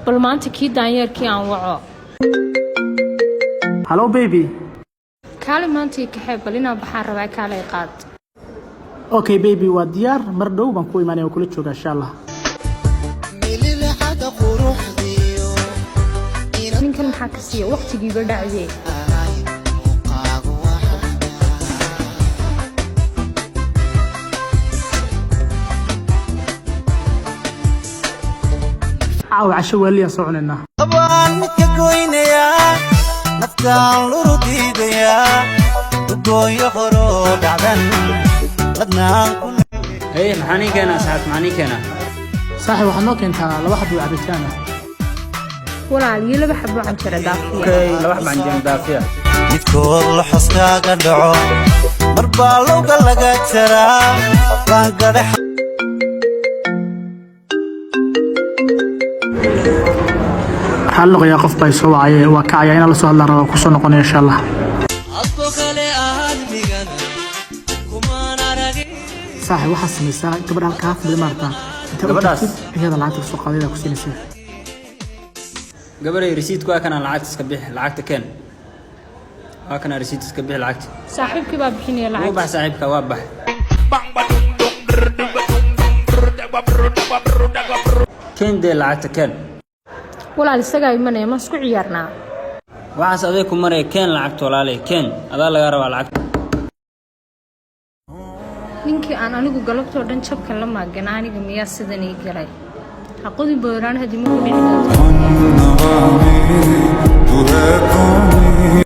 bal maanta kii daanyeerkii aan waco. Hello baby. Kaale maanta kaxay bal inaan baxaan rabaa kaale qaad. Okay baby waa diyaar mar dhow baan ku imaanay oo kula jooga insha Allah. ninkan maxaa ka siiya waqtigiiba dhacday. عاو عشا وليا صعننا طبعا كقوينيا نفكان لردي بيا وقوي خروج عدن بدنا ايه محاني كنا ساعات محاني كنا صاحي وحنوك انت لواحد وعبتانا ولا لي لبا حبو عن جرى دافية اوكي لواحد عن جرى دافية يتكون حسكا قدعو مربالو قلقا ترى فانقرح حلق يا قف باي سو عيه وكعيا إن الله سو الله راه كسو نقون إن شاء الله صاحي waxa sameeyay gabadha halka fadhi marta gabadhaas iyada lacagta soo qaadayda ku siinaysa gabadhay risiid ku kana lacagta iska bix lacagta keen waa kana risiid iska bix lacagta saaxiibkii baa bixinaya lacag waa bax saaxiibka waa bax keen de lacagta keen walaal isaga imanay ma isku ciyaarnaa waxaas adeeg ku maray keen lacagta walaalay keen adaa laga rabaa lacagta ninkii aan anigu galabtoo dhan jabkan la maagan aniga miyaa sidan ii galay haqodin booraan hadii ma ku dhici doonto